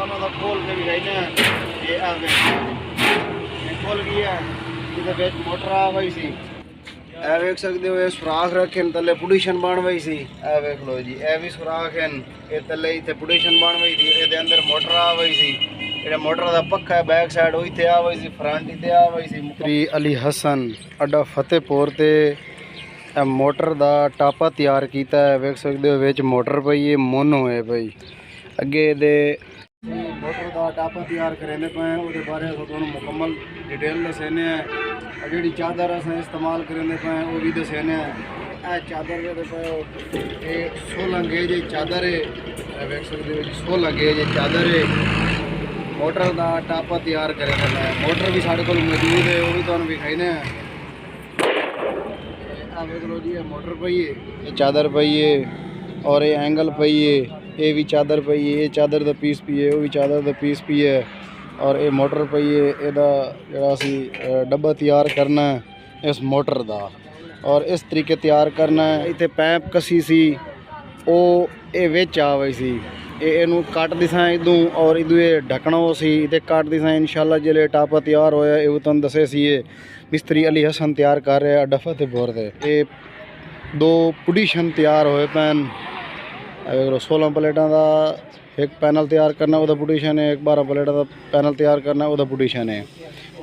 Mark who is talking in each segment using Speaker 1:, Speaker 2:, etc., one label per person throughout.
Speaker 1: ਤੁਹਾਨੂੰ ਦਾ ਖੋਲ ਕੇ ਵੀ ਗਈ ਨਾ ਇਹ ਆਵੇ ਇਹ ਖੋਲ ਗਿਆ ਇਹਦੇ ਵਿੱਚ ਮੋਟਰ ਆ ਗਈ ਸੀ ਇਹ ਵੇਖ ਸਕਦੇ ਹੋ ਇਹ ਸੁਰਾਖ ਰੱਖੇ ਥੱਲੇ ਪੁਡੀਸ਼ਨ ਬਣ ਗਈ ਸੀ ਇਹ ਵੇਖ ਲਓ ਜੀ ਇਹ ਵੀ ਸੁਰਾਖ ਹਨ ਇਹ ਥੱਲੇ ਇੱਥੇ ਪੁਡੀਸ਼ਨ ਬਣ ਗਈ ਸੀ ਇਹਦੇ ਅੰਦਰ ਮੋਟਰ ਆ ਗਈ ਸੀ ਜਿਹੜਾ ਮੋਟਰ ਦਾ ਪੱਖਾ ਹੈ ਬੈਕ ਸਾਈਡ ਉਹ ਇੱਥੇ ਆ ਗਈ ਸੀ ਫਰੰਟ ਇੱਥੇ ਆ ਗਈ ਸੀ ਮੁਕਰੀ ਅਲੀ ਹਸਨ ਅੱਡਾ ਫਤਿਹਪੁਰ ਤੇ ਇਹ ਮੋਟਰ ਦਾ ਟਾਪਾ ਤਿਆਰ ਕੀਤਾ ਹੈ ਵੇਖ ਸਕਦੇ ਹੋ ਵਿੱਚ ਮੋਟਰ ਪਈ ਹੈ ਮੁੰਨ ਹੋਏ ਪਈ ਅੱਗੇ ਇਹਦੇ ਮੋਟਰ ਦਾ ਟਾਪਾ ਤਿਆਰ ਕरेंदे पे ਉਹਦੇ ਬਾਰੇ ਤੁਹਾਨੂੰ ਮੁਕੰਮਲ ਡਿਟੇਲ ਦੱਸਣੇ ਆ ਜਿਹੜੀ ਚਾਦਰ ਅਸੀਂ ਇਸਤੇਮਾਲ ਕरेंदे पे ਉਹ ਵੀ ਦੱਸਣੇ ਆ ਇਹ ਚਾਦਰ ਜਿਹੜੇ ਪਏ ਇਹ 16 ਗੇਜ ਦੀ ਚਾਦਰ ਹੈ ਇਹ ਵੇਖ ਸਕਦੇ ਹੋ ਜੀ 16 ਗੇਜ ਦੀ ਚਾਦਰ ਹੈ ਮੋਟਰ ਦਾ ਟਾਪਾ ਤਿਆਰ ਕरेंदे पे ਮੋਟਰ ਵੀ ਸਾਡੇ ਕੋਲ ਮੌਜੂਦ ਹੈ ਉਹ ਵੀ ਤੁਹਾਨੂੰ ਵਿਖਾਈਨੇ ਆ ਆ ਵੇਖ ਲਓ ਜੀ ਇਹ ਮੋਟਰ ਪਈ ਹੈ ਇਹ ਚਾਦਰ ਪਈ ਹੈ ਔਰ ਇਹ ਐਂਗਲ ਪਈ ਹੈ ਇਹ ਵੀ ਚਾਦਰ ਪਈ ਹੈ ਇਹ ਚਾਦਰ ਦਾ ਪੀਸ ਪਈ ਹੈ ਉਹ ਵੀ ਚਾਦਰ ਦਾ ਪੀਸ ਪਈ ਹੈ ਔਰ ਇਹ ਮੋਟਰ ਪਈ ਹੈ ਇਹਦਾ ਜਿਹੜਾ ਅਸੀਂ ਡੱਬਾ ਤਿਆਰ ਕਰਨਾ ਹੈ ਇਸ ਮੋਟਰ ਦਾ ਔਰ ਇਸ ਤਰੀਕੇ ਤਿਆਰ ਕਰਨਾ ਹੈ ਇੱਥੇ ਪੈਪ ਕਸੀ ਸੀ ਉਹ ਇਹ ਵਿੱਚ ਆ ਗਈ ਸੀ ਇਹਨੂੰ ਕੱਟ ਦਿਸਾਂ ਇਦੋਂ ਔਰ ਇਦੋਂ ਇਹ ਢੱਕਣਾ ਉਹ ਸੀ ਤੇ ਕੱਟ ਦਿਸਾਂ ਇਨਸ਼ਾਅੱਲਾ ਜਿਹੜੇ ਟਾਪਾ ਤਿਆਰ ਹੋਇਆ ਇਹ ਤੁਹਾਨੂੰ ਦੱਸੇ ਸੀ ਇਹ ਮਿਸਤਰੀ ਅਲੀ ਹਸਨ ਤਿਆਰ ਕਰ ਰਿਹਾ ਅੱਡਾ ਫਤਿਹਪੁਰ ਦੇ ਇਹ ਦੋ ਪੁਡੀਸ਼ਨ ਤਿਆਰ ਹੋਏ ਪੈਨ 16 ਪਲੇਟਾਂ ਦਾ ਇੱਕ ਪੈਨਲ ਤਿਆਰ ਕਰਨਾ ਉਹਦਾ ਪੁਡੀਸ਼ਨ ਹੈ ਇੱਕ 12 ਪਲੇਟਾਂ ਦਾ ਪੈਨਲ ਤਿਆਰ ਕਰਨਾ ਉਹਦਾ ਪੁਡੀਸ਼ਨ ਹੈ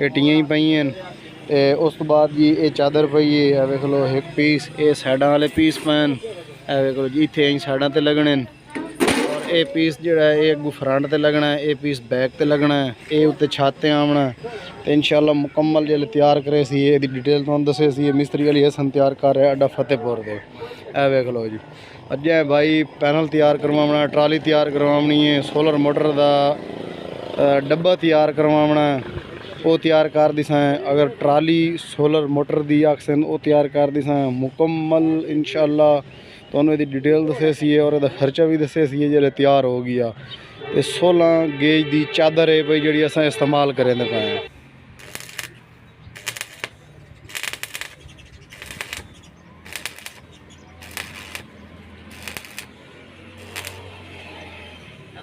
Speaker 1: ਇਹ ਟੀਆਂ ਹੀ ਪਈਆਂ ਤੇ ਉਸ ਤੋਂ ਬਾਅਦ ਜੀ ਇਹ ਚਾਦਰ ਪਈ ਹੈ ਵੇਖ ਲਓ ਇੱਕ ਪੀਸ ਇਹ ਸਾਈਡਾਂ ਵਾਲੇ ਪੀਸ ਪੈਨ ਇਹ ਵੇਖ ਲਓ ਜੀ ਇੱਥੇ ਅਸੀਂ ਸਾਈਡਾਂ ਤੇ ਲੱਗਣੇ ਔਰ ਇਹ ਪੀਸ ਜਿਹੜਾ ਹੈ ਇਹ ਅੱਗੋਂ ਫਰੰਟ ਤੇ ਲੱਗਣਾ ਇਹ ਪੀਸ ਬੈਕ ਤੇ ਲੱਗਣਾ ਇਹ ਉੱਤੇ ਛੱਤ ਤੇ ਆਉਣਾ ਤੇ ਇਨਸ਼ਾਅੱਲਾ ਮੁਕੰਮਲ ਜਿਹੜੇ ਤਿਆਰ ਕਰੇ ਸੀ ਇਹਦੀ ਡਿਟੇਲ ਤੁਹਾਨੂੰ ਦੱਸੇ ਸੀ ਇਹ ਮਿਸਤਰੀ ਅਲੀ ਹਸਨ ਤਿਆਰ ਕਰ ਰਿਹਾ ਅੱਡਾ ਫਤਿਹਪੁਰ ਦੇ ਇਹ ਵੇਖ ਲਓ ਜੀ ਅੱਜੇ ਭਾਈ ਪੈਨਲ ਤਿਆਰ ਕਰਵਾਉਣਾ ਟਰਾਲੀ ਤਿਆਰ ਕਰਵਾਉਣੀ ਹੈ ਸੋਲਰ ਮੋਟਰ ਦਾ ਡੱਬਾ ਤਿਆਰ ਕਰਵਾਉਣਾ ਉਹ ਤਿਆਰ ਕਰ ਦਿਸਾਂ ਅਗਰ ਟਰਾਲੀ ਸੋਲਰ ਮੋਟਰ ਦੀ ਆਕਸਨ ਉਹ ਤਿਆਰ ਕਰ ਦਿਸਾਂ ਮੁਕੰਮਲ ਇਨਸ਼ਾਅੱਲਾ ਤੁਹਾਨੂੰ ਇਹਦੀ ਡਿਟੇਲ ਦੱਸੇ ਸੀ ਔਰ ਇਹਦਾ ਖਰਚਾ ਵੀ ਦੱਸੇ ਸੀ ਜਿਹੜੇ ਤਿਆਰ ਹੋ ਗਿਆ ਤੇ 16 ਗੇਜ ਦੀ ਚਾਦਰ ਹੈ ਭਾਈ ਜਿਹੜੀ ਅਸਾਂ ਇਸਤੇਮਾਲ ਕरेंदे ਪਏ ਹਾਂ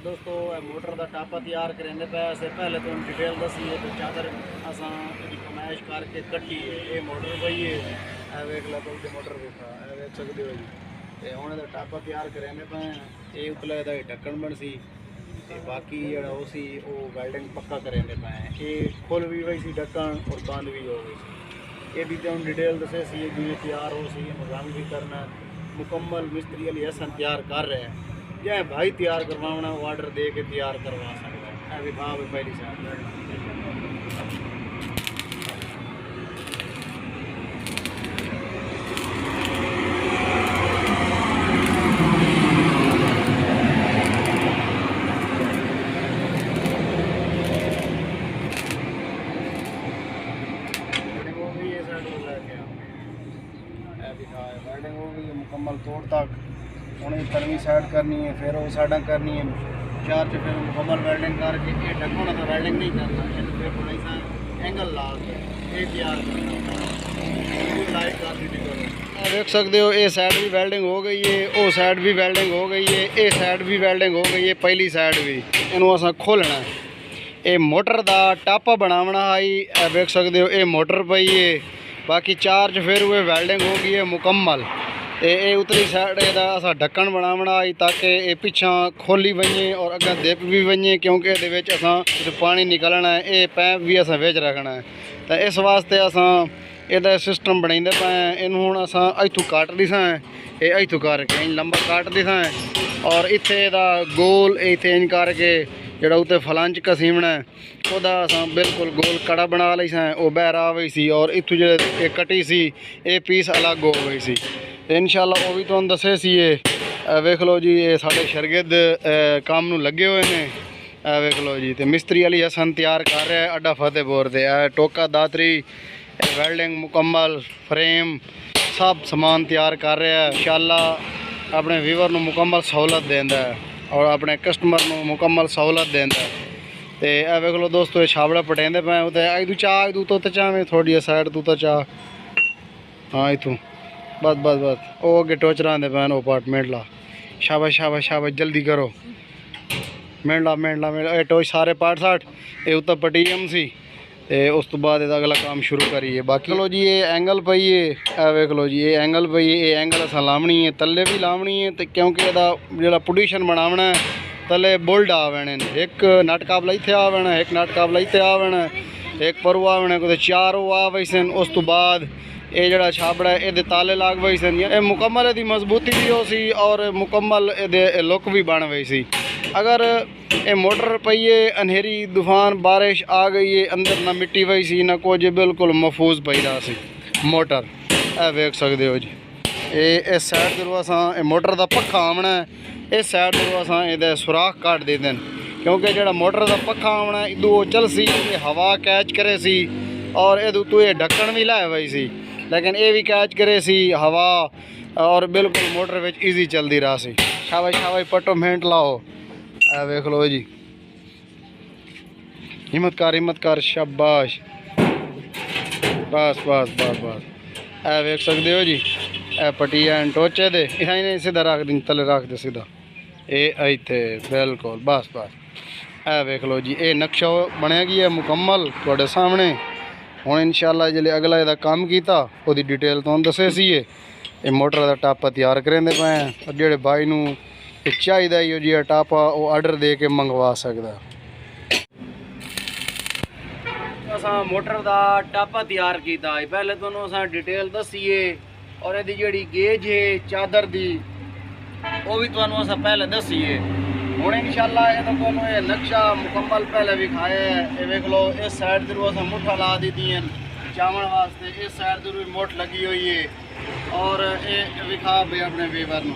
Speaker 1: दोस्तों मोटर का टापा तैयार करेंगे पे से पहले तो डिटेल दसी है तो चादर असा कमाइश करके कट्टी है ये मोटर पई है वेख लो तो मोटर वेखा वेख सकते हो जी तो हूँ इसका टापा तैयार करेंगे पे ये उतला ढक्कन बन सी बाकी जोड़ा वो वैल्डिंग पक्का करेंगे पे ये खुल भी गई सी ढक्कन और बंद भी हो गई सी ये भी तो डिटेल दसे सी जिम्मे तैयार हो सी रंग भी करना मुकम्मल मिस्त्री अली हसन तैयार कर रहे हैं जै भाई तैयार करवाना वो ऑर्डर दे के तैयार करवा सकता है भी भाव पहली साइड वेल्डिंग हो गई मुकम्मल तोड़ तक उन्हें तरवी साइड करनी है फिर वो साइडा करनी है चार फिर मुकम्मल वेल्डिंग करके ये ढक्कन तो वेल्डिंग नहीं करना फिर थोड़ा सा एंगल ला के ये तैयार करना लाइट कर दी करो देख सकते हो ये साइड भी वेल्डिंग हो गई है वो साइड भी वेल्डिंग हो गई है ये साइड भी वेल्डिंग हो गई है पहली साइड भी इन्हों असा खोलना ये मोटर का टापा बनावना आई देख सकते हो ये मोटर पई है बाकी चार्ज फिर हुए वेल्डिंग हो गई है मुकम्मल तो ये उतली साइड का ढक्कन बनावना आई ताकि ये पिछा खोली वजे और अगर दिप भी वजे क्योंकि ये पानी निकलना है ये पैप भी असा विच रखना है तो इस वास्ते असा ये सिस्टम बनाते पे इन हूँ असा इतों कट दिसा ये इतों करके लंबा कट दिसा और इतने गोल इतने इंज करके जोड़ा उत्ते फलंच कसीमना है वह असा बिल्कुल गोल कड़ा बना ली सा वो बहर आ गई सी और इतों जो कटी सी ये पीस अलग हो गई सी इंशाअल्लाह वो भी तुहानू दसे सी वेख लो जी ये साढ़े शरगिर्द काम नूं लगे हुए हैं वेख लो जी तो मिस्त्री अली हसन तैयार कर रहा है अड्डा फतेहपुर से टोका दातरी वेल्डिंग मुकम्मल फ्रेम सब समान तैयार कर रहा है इंशाअल्लाह अपने व्यूवर नूं मुकम्मल सहूलत देंदा है और अपने कस्टमर नूं मुकम्मल सहूलत देंदा है तो यह वेख लो दोस्तों ये छाबड़ा पटेंदे पे उत इतू चाह इतू तो चाह थोड़ी साइड तू तो चाह हाँ इतू बस बस बस वो अगे टोचर आते पैन अपार्टमेंट ला शाबाश शाबाश शाबाश जल्दी करो ਮਿੰਟ ਇਹ ਟੋਚ ਸਾਰੇ ਪਾਰਟ ਸਾਟ ਇਹ ਉੱਤੇ ਪਟੀਐਮ ਸੀ ਤੇ ਉਸ ਤੋਂ ਬਾਅਦ ਇਹਦਾ ਅਗਲਾ ਕੰਮ ਸ਼ੁਰੂ ਕਰੀਏ। ਬਾਕੀ ਲੋ ਜੀ ਇਹ ਐਂਗਲ ਪਈਏ, ਇਹ ਵੇਖ ਲਓ ਜੀ ਇਹ ਐਂਗਲ ਪਈਏ, ਇਹ ਐਂਗਲ ਅਸਾਂ ਲਾਵਣੀ ਹੈ, ਥੱਲੇ ਵੀ ਲਾਵਣੀ ਹੈ ਤੇ ਕਿਉਂਕਿ ਇਹਦਾ ਜਿਹੜਾ ਪੋਜੀਸ਼ਨ ਬਣਾਉਣਾ ਥੱਲੇ ਬੁਲਡ ਆਵਣ, ਇੱਕ ਨਟ ਕਾਬਲਾ ਇੱਥੇ ਆਵਣ, ਇੱਕ ਨਟ ਕਾਬਲਾ ਇੱਥੇ ਆਵਣ, ਇੱਕ ਪਰੂ ਆਵਣ, ਕੋਈ ਚਾਰ ਉਹ ਆ ਵਈ ਸਨ। ਉਸ ਤੋਂ ਬਾਅਦ ਇਹ ਜਿਹੜਾ ਛਾਬੜਾ ਇਹਦੇ ਤਾਲੇ ਲਾਗ ਵਈ ਸਨ। ਇਹ ਮੁਕੰਮਲ ਇਹਦੀ ਮਜ਼ਬੂਤੀ ਵੀ ਹੋ ਸੀ ਔਰ ਮੁਕੰਮਲ ਇਹਦੇ ਲੁੱਕ ਵੀ ਬਣ ਵਈ ਸੀ। ਅਗਰ ਇਹ ਮੋਟਰ ਪਈਏ ਅਨੇਰੀ ਤੂਫਾਨ ਬਾਰਿਸ਼ ਆ ਗਈ ਹੈ ਅੰਦਰ ਨਾ ਮਿੱਟੀ ਵਈ ਸੀ ਨਾ ਕੁਝ, ਬਿਲਕੁਲ ਮਹਿਫੂਜ਼ ਪਈ ਰਹਾ ਸੀ ਮੋਟਰ। ਇਹ ਵੇਖ ਸਕਦੇ ਹੋ ਜੀ ਇਹ ਇਸ ਸਾਈਡ ਜਦੋਂ ਅਸਾਂ ਇਹ ਮੋਟਰ ਦਾ ਪੱਖਾ ਆਉਣਾ, ਇਸ ਸਾਈਡ ਜਦੋਂ ਅਸਾਂ ਇਹਦਾ ਸੁਰਾਖ ਕੱਢ ਦੇ ਦੇਣ ਕਿਉਂਕਿ ਜਿਹੜਾ ਮੋਟਰ ਦਾ ਪੱਖਾ ਆਉਣਾ ਇਦੋਂ ਉਹ ਚੱਲ ਸੀ, ਇਹ ਹਵਾ ਕੈਚ ਕਰੇ ਸੀ ਔਰ ਇਹਦੇ ਉੱਤੋਂ ਇਹ ਢੱਕਣ ਵੀ ਲਾਇਆ ਹੋਈ ਸੀ ਲੇਕਿਨ ਇਹ ਵੀ ਕੈਚ ਕਰੇ ਸੀ ਹਵਾ ਔਰ ਬਿਲਕੁਲ ਮੋਟਰ ਵਿੱਚ ਈਜ਼ੀ ਚੱਲਦੀ ਰਹਾ ਸੀ। ਸ਼ਾਬਾਸ਼ ਪਟੋ ਮਿੰਟ ਲਾਓ। ਇਹ ਵੇਖ ਲਓ ਜੀ ਹਿੰਮਤ ਕਰ ਸ਼ਾਬਾਸ਼ ਬਸ ਇਹ ਵੇਖ ਸਕਦੇ ਹੋ ਜੀ ਇਹ ਪਟੀਆਂ ਟੋਚੇ ਦੇ ਇਹਨੇ ਸਿੱਧਾ ਰੱਖ ਦਿਨ ਥੱਲੇ ਰੱਖ ਦੇ ਸਿੱਧਾ ਇਹ ਇੱਥੇ ਬਿਲਕੁਲ ਬਸ ਇਹ ਵੇਖ ਲਓ ਜੀ ਇਹ ਨਕਸ਼ਾ ਬਣਿਆ ਗਿਆ ਮੁਕੰਮਲ ਤੁਹਾਡੇ ਸਾਹਮਣੇ। ਹੁਣ ਇਨਸ਼ਾਅੱਲਾ ਜਿਹੜੇ ਅਗਲਾ ਇਹਦਾ ਕੰਮ ਕੀਤਾ ਉਹਦੀ ਡਿਟੇਲ ਤੁਹਾਨੂੰ ਦੱਸੇ ਸੀ। ਇਹ ਮੋਟਰ ਦਾ ਟਾਪਾ ਤਿਆਰ ਕਰਾਂਦੇ ਪਏ ਆ ਔਰ ਜਿਹੜੇ ਬਾਈ ਨੂੰ ਇਹ ਚਾਹੀਦਾ ਹੀ ਜੀ ਟਾਪਾ ਉਹ ਆਰਡਰ ਦੇ ਕੇ ਮੰਗਵਾ ਸਕਦਾ। ਅਸਾਂ ਮੋਟਰ ਦਾ ਟਾਪਾ ਤਿਆਰ ਕੀਤਾ ਹੈ, ਪਹਿਲੇ ਤੁਹਾਨੂੰ ਅਸਾਂ ਡਿਟੇਲ ਦੱਸੀਏ ਔਰ ਇਹਦੀ ਜਿਹੜੀ ਗੇਜ ਹੈ ਚਾਦਰ ਦੀ ਉਹ ਵੀ ਤੁਹਾਨੂੰ ਅਸਾਂ ਪਹਿਲੇ ਦੱਸੀਏ। ਹੁਣ ਇਨਸ਼ਾਅੱਲਾ ਇਹ ਤੁਹਾਨੂੰ ਇਹ ਨਕਸ਼ਾ ਮੁਕੰਮਲ ਪਹਿਲੇ ਵਿਖਾਇਆ ਹੈ। ਇਹ ਵੇਖ ਲਓ ਇਸ ਸਾਈਡ ਜ਼ਰੂਰ ਅਸਾਂ ਮੁੱਠਾ ਲਾ ਦਿੱਤੀ ਹੈ ਚਾਵਣ ਵਾਸਤੇ, ਇਸ ਸਾਈਡ ਜ਼ਰੂਰ ਮੋਟ ਲੱਗੀ ਹੋਈ ਹੈ ਔਰ ਇਹ ਵਿਖਾ ਵੀ ਆਪਣੇ ਵੀਵਰ ਨੂੰ।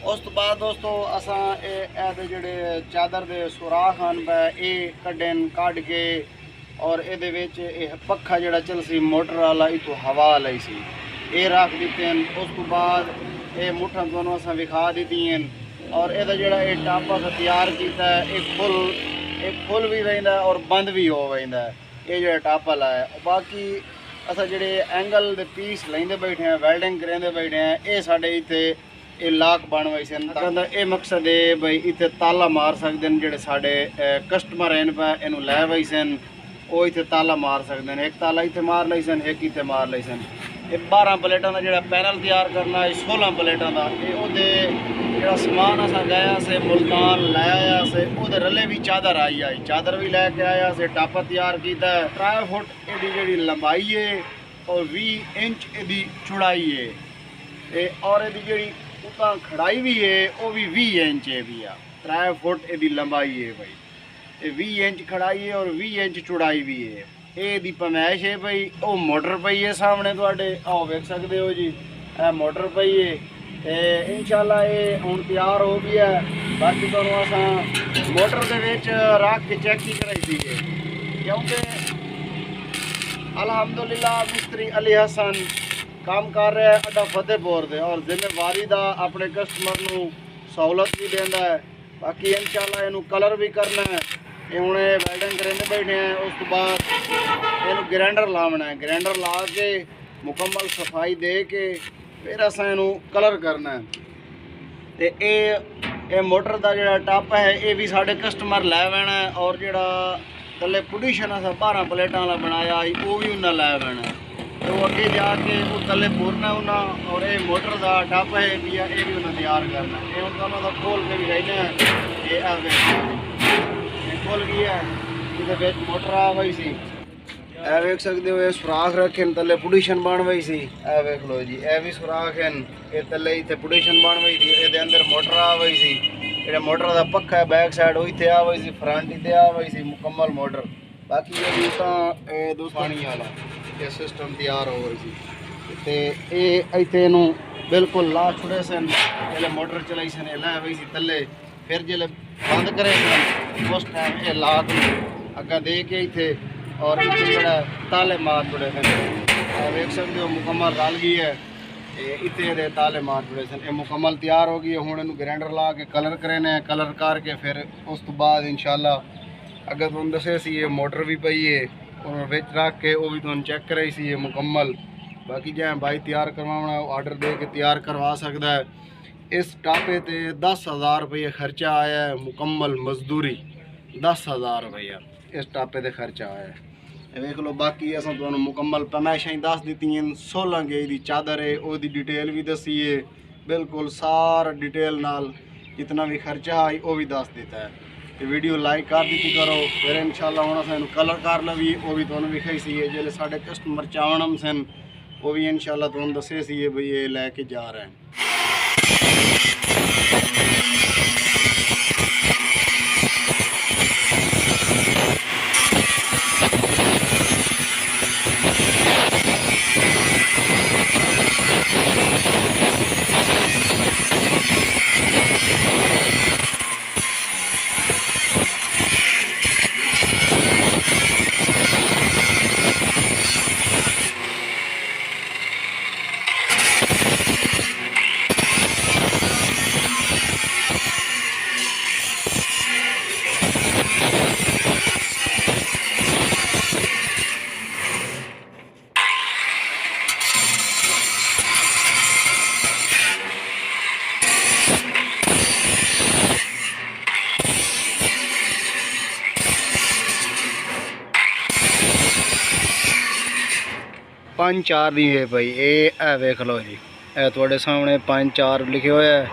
Speaker 1: ਉਸ ਤੋਂ ਬਾਅਦ ਦੋਸਤੋ ਅਸਾਂ ਇਹਦੇ ਜਿਹੜੇ ਚਾਦਰ ਦੇ ਸੁਰਾਖ ਹਨ ਇਹ ਕੱਢ ਕੇ ਔਰ ਇਹਦੇ ਵਿੱਚ ਇਹ ਪੱਖਾ ਜਿਹੜਾ ਚੱਲ ਸੀ ਮੋਟਰ ਵਾਲਾ ਇਥੋਂ ਹਵਾ ਲਈ ਸੀ ਇਹ ਰੱਖ ਦਿੱਤੇ ਹਨ। ਉਸ ਤੋਂ ਬਾਅਦ ਇਹ ਮੁੱਠਾਂ ਤੁਹਾਨੂੰ ਅਸਾਂ ਵਿਖਾ ਦਿੱਤੀਆਂ ਔਰ ਇਹਦਾ ਜਿਹੜਾ ਇਹ ਟਾਪਾ ਤਿਆਰ ਕੀਤਾ ਇਹ ਖੁੱਲ ਵੀ ਰਹਿੰਦਾ ਔਰ ਬੰਦ ਵੀ ਹੋ ਰਹਿੰਦਾ ਇਹ ਜਿਹੜਾ ਟਾਪਾ ਲਾਇਆ। ਬਾਕੀ ਅਸਾਂ ਜਿਹੜੇ ਐਂਗਲ ਦੇ ਪੀਸ ਲੈਂਦੇ ਬੈਠੇ ਆ ਵੈਲਡਿੰਗ ਕਰਾਉਂਦੇ ਬੈਠੇ ਆ ਇਹ ਸਾਡੇ ਇੱਥੇ ਇਹ ਲਾਕ ਬਣ ਵਈ ਸਨ। ਕਹਿੰਦਾ ਇਹ ਮਕਸਦ ਹੈ ਬਈ ਇੱਥੇ ਤਾਲਾ ਮਾਰ ਸਕਦੇ ਨੇ ਜਿਹੜੇ ਸਾਡੇ ਕਸਟਮਰ ਹਨ ਇਹਨੂੰ ਲੈ ਵਈ ਸਨ ਉਹ ਇੱਥੇ ਤਾਲਾ ਮਾਰ ਸਕਦੇ ਨੇ। ਇੱਕ ਤਾਲਾ ਇੱਥੇ ਮਾਰ ਲਈ ਸਨ, ਇੱਕ ਇੱਥੇ ਮਾਰ ਲਈ ਸਨ। ਇਹ 12 ਪਲੇਟਾਂ ਦਾ ਜਿਹੜਾ ਪੈਨਲ ਤਿਆਰ ਕਰਨਾ ਹੈ 16 ਪਲੇਟਾਂ ਦਾ ਇਹ ਉਹਦੇ ਜਿਹੜਾ ਸਮਾਨ ਅਸਾਂ ਗਿਆ ਸੇ ਮੁਲਤਾਨ ਲੈ ਆਇਆ ਸੇ ਉਹਦੇ ਰੱਲੇ ਵੀ ਚਾਦਰ ਆਈ ਚਾਦਰ ਵੀ ਲੈ ਕੇ ਆਇਆ ਸੇ ਟਾਪਾ ਤਿਆਰ ਕੀਤਾ 3 ਫੁੱਟ ਇਹਦੀ ਜਿਹੜੀ ਲੰਬਾਈ ਹੈ ਔਰ 20 ਇੰਚ ਇਹਦੀ ਚੌੜਾਈ ਹੈ ਇਹ ਔਰ ਇਹਦੀ ਜਿਹੜੀ ਉਤਾਂ ਖੜਾਈ ਵੀ ਹੈ ਉਹ ਵੀ 20 ਇੰਚ ਹੈ ਵੀ ਆ 3 ਫੁੱਟ ਇਹਦੀ ਲੰਬਾਈ ਹੈ ਭਾਈ ਇਹ 20 ਇੰਚ ਖੜਾਈ ਹੈ ਔਰ 20 ਇੰਚ ਚੌੜਾਈ ਵੀ ਹੈ। ਇਹ ਦੀ ਪਮੈਸ਼ ਹੈ ਭਾਈ ਉਹ ਮੋਟਰ ਪਈ ਹੈ ਸਾਹਮਣੇ ਤੁਹਾਡੇ ਆਹ ਵੇਖ ਸਕਦੇ ਹੋ ਜੀ ਇਹ ਮੋਟਰ ਪਈ ਹੈ ਤੇ ਇਨਸ਼ਾਅੱਲਾ ਇਹ ਹੁਣ ਤਿਆਰ ਹੋ ਗਈ ਹੈ। ਬਾਕੀ ਤੁਹਾਨੂੰ ਅਸਾਂ ਮੋਟਰ ਦੇ ਵਿੱਚ ਰੱਖ ਕੇ ਚੈੱਕ ਹੀ ਕਰਾਈ ਸੀ ਕਿਉਂਕਿ ਅਲਹਮਦੁਲਿਲਾ ਮਿਸਤਰੀ ਅਲੀ ਹਸਨ ਕੰਮ ਕਰ ਰਿਹਾ ਹੈ ਅੱਡਾ ਫਤਿਹਪੁਰ ਦੇ ਔਰ ਜ਼ਿੰਮੇਵਾਰੀ ਦਾ ਆਪਣੇ ਕਸਟਮਰ ਨੂੰ ਸਹੂਲਤ ਵੀ ਦਿੰਦਾ ਹੈ। ਬਾਕੀ ਇਨਸ਼ਾਅੱਲਾ ਇਹਨੂੰ ਕਲਰ ਵੀ ਕਰਨਾ ਹੈ। ਇਹ ਹੁਣ ਵੈਲਡਿੰਗ ਕਰਾਂਦੇ ਬੈਠੇ ਆ ਉਸ ਤੋਂ ਬਾਅਦ ਇਹਨੂੰ ਗ੍ਰੈਂਡਰ ਲਾਉਣਾ ਹੈ। ਗ੍ਰੈਂਡਰ ਲਾ ਕੇ ਮੁਕੰਮਲ ਸਫਾਈ ਦੇ ਕੇ ਫਿਰ ਅਸਾਂ ਇਹਨੂੰ ਕਲਰ ਕਰਨਾ ਹੈ। ਤੇ ਇਹ ਮੋਟਰ ਦਾ ਜਿਹੜਾ ਟੱਪ ਹੈ ਇਹ ਵੀ ਸਾਡੇ ਕਸਟਮਰ ਲੈ ਲੈਣਾ ਔਰ ਜਿਹੜਾ ਥੱਲੇ ਪੋਜੀਸ਼ਨ ਅਸਾਂ 12 ਪਲੇਟਾਂ ਵਾਲਾ ਬਣਾਇਆ ਉਹ ਵੀ ਉਹਨਾਂ ਲੈ ਲੈਣਾ ਤੇ ਉਹ ਅੱਗੇ ਜਾ ਕੇ ਉਹ ਥੱਲੇ ਪੂਰਨਾ ਉਹਨਾਂ ਔਰ ਇਹ ਮੋਟਰ ਦਾ ਟੱਪ ਹੈ ਵੀ ਇਹ ਵੀ ਉਹਨਾਂ ਤਿਆਰ ਕਰਨਾ। ਇਹ ਹੁਣ ਉਹਨਾਂ ਦਾ ਖੋਲ ਕੇ ਵੀ ਰਹਿਣਾ ਇਹ ਆ ਖੁੱਲ ਗਈ ਹੈ ਇਹਦੇ ਵਿੱਚ ਮੋਟਰ ਆ ਗਈ ਸੀ ਇਹ ਵੇਖ ਸਕਦੇ ਹੋ। ਇਹ ਸੁਰਾਖ ਰੱਖੇ ਨੇ ਥੱਲੇ ਪੋਜੀਸ਼ਨ ਬਣ ਗਈ ਸੀ ਇਹ ਵੇਖ ਲਓ ਜੀ ਇਹ ਵੀ ਸੁਰਾਖ ਹਨ ਇਹ ਥੱਲੇ ਇੱਥੇ ਪੋਜੀਸ਼ਨ ਬਣ ਗਈ ਸੀ ਇਹਦੇ ਅੰਦਰ ਮੋਟਰ ਆ ਗਈ ਸੀ। ਜਿਹੜਾ ਮੋਟਰ ਦਾ ਪੱਖਾ ਹੈ ਬੈਕ ਸਾਈਡ ਉਹ ਇੱਥੇ ਆ ਗਈ ਸੀ ਫਰੰਟ ਇੱਥੇ ਆ ਗਈ ਸੀ ਮੁਕੰਮਲ ਮੋਟਰ। ਬਾਕੀ ਇਹ ਤਾਂ ਇਹ ਦੋ ਪਾਣੀ ਵਾਲਾ ਇਹ ਸਿਸਟਮ ਤਿਆਰ ਹੋ ਗਈ ਸੀ ਤੇ ਇਹ ਇੱਥੇ ਇਹਨੂੰ ਬਿਲਕੁਲ ਲਾ ਛੁੜੇ ਸਨ ਜਿਹੜੇ ਮੋਟਰ ਚਲਾਈ ਸਨ ਇਹ ਲੈ ਗਈ ਸੀ ਥੱਲੇ ਫਿਰ ਜਿਹੜੇ ਬੰਦ ਕਰੇ ਸਨ ਉਸ ਟਾਈਮ ਇਹ ਲਾ ਕੇ ਅੱਗਾ ਦੇ ਕੇ ਇੱਥੇ ਔਰ ਇੱਥੇ ਜਿਹੜਾ ਤਾਲੇ ਮਾਰ ਛੁੜੇ ਸਨ ਵੇਖ ਸਕਦੇ ਹੋ ਮੁਕੰਮਲ ਰਲ ਗਈ ਹੈ। اتنے دے تالے مار پڑے سن. یہ مکمل تیار ہو گئی ہے. ہوں یہ گرینڈر لا کے کلر کرنے ہیں. کلر کر کے پھر اس تو بعد انشاءاللہ اگر تم دسے سی یہ موٹر بھی پئی ہے اور وچ رکھ کے وہ بھی تم چیک کرائی سی یہ مکمل. باقی جائیں بھائی تیار کروانا آرڈر دے کے تیار کروا سکتا ہے. اس ٹاپے تے 10,000 روپیہ خرچہ آیا ہے. مکمل مزدوری 10,000 روپیہ اس ٹاپے تے خرچہ آیا ہے. دیکھ لو. باقی اصل تو مکمل پیمائشیں دس دیتی ہیں. 16 گج دی چادر ہے وہ دی ڈیٹیل بھی دسی ہے بالکل سارا ڈیٹیل نال. جتنا بھی خرچہ آئی وہ بھی دس دیتا ہے. تو ویڈیو لائک کر دیتی کرو. پھر انشاءاللہ ہونا سن کلر کر لوی وہ بھی تمہیں وکھائی سی ہے. جیسے سارے کسٹمر چاون سن وہ بھی انشاءاللہ تمہیں دسے سی ہے بھئی یہ لے کے جا رہے ہیں. پانچ چار دی ہے بھائی. اے ویکھ لو جی. اے تواڈے سامنے 5-4 لکھے ہوئے ہے.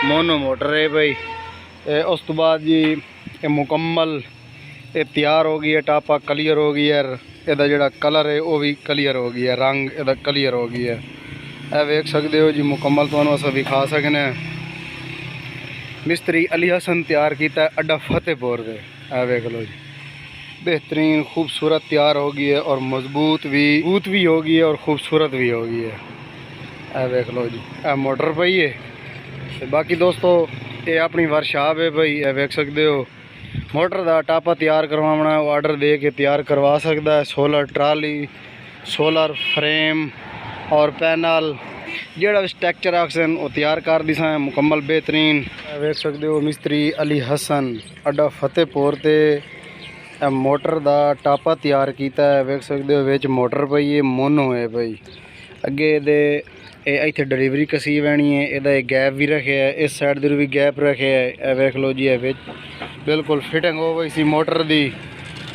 Speaker 1: مونو موٹر ہے بھائی. اس تو بعد جی یہ مکمل یہ تیار ہو گئی ہے. ٹاپا کلیئر ہو گئی ہے. یہ جڑا کلر ہے وہ بھی کلیئر ہو گیا ہے. رنگ یہ کلیئر ہو گیا ہے. اے ویکھ سکتے ہو جی. مکمل تمہیں اصل دکھا سکنے ہیں. مستری علی حسن تیار کیتا ہے اڈا فتح پور دے. اے ویکھ لو جی. بہترین خوبصورت تیار ہو گئی ہے اور مضبوط بھی ہو گئی ہے اور خوبصورت بھی ہو گئی ہے. اے دیکھ لو جی. اے موٹر پئی ہے. باقی دوستو یہ اپنی ورکشاپ ہے بھائی. اے ویکھ سکتے ہو موٹر دا ٹاپا تیار کروانا وہ آرڈر دے کے تیار کروا سکتا ہے. سولر ٹرالی سولر فریم اور پینل جہاں بھی سٹرکچر آکسن وہ تیار کر دی سا مکمل بہترین. اے ویکھ سکتے ہو مستری علی حسن اڈا فتح پور تے موٹر دا ٹاپا تیار کیتا ہے. ویکھ سکتے ہو وچ موٹر پئی ہے. مونو ہے بھائی. اگے دے ایتھے ڈلیوری کسی وینی ہے. یہ گیپ بھی رکھے ہے. اس سائڈ دے بھی گیپ رکھے ہے. اے ویکھ لو جی. اے بالکل فٹنگ ہو گئی سی موٹر دی.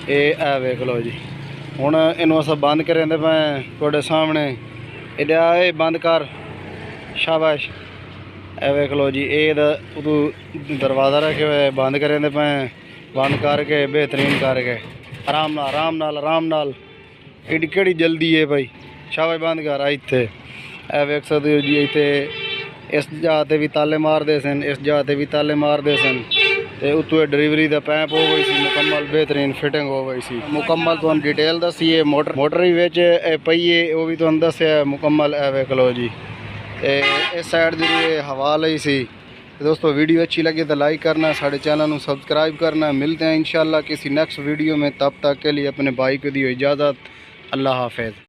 Speaker 1: اے ویکھ لو جی. ہوں یہ اصل بند کریں پہ تھوڑے سامنے. یہ بند کر شاباش. اے ویکھ لو جی. یہ دروازہ رکھے ہوئے بند کریں پہ بند کر کے بہترین کر کے آرام نال ایڈی کہڑی جلدی ہے بھائی. شاباش بند کر. اتنے اے ویکھ سکتے ہو جی. اتنے اس جگہ تے بھی تالے مار دے سن. اس جگہ تے بھی تالے مار دے سن. اتو ڈلیوری دا پیپ ہو گئی سی. مکمل بہترین فٹنگ ہو گئی سی. مکمل تو ہم ڈیٹیل دسی ہے. موٹر ہی ویچ پئی ہے وہ بھی تو ہم دسیا مکمل. اے ویکھ لو جی. اس سائڈ دی ہوا لئی سی. دوستو ویڈیو اچھی لگے تو لائک کرنا. سارے چینل سبسکرائب کرنا. ملتے ہیں انشاءاللہ کسی نیکسٹ ویڈیو میں. تب تک کے لیے اپنے بھائی کو دیو اجازت. اللہ حافظ.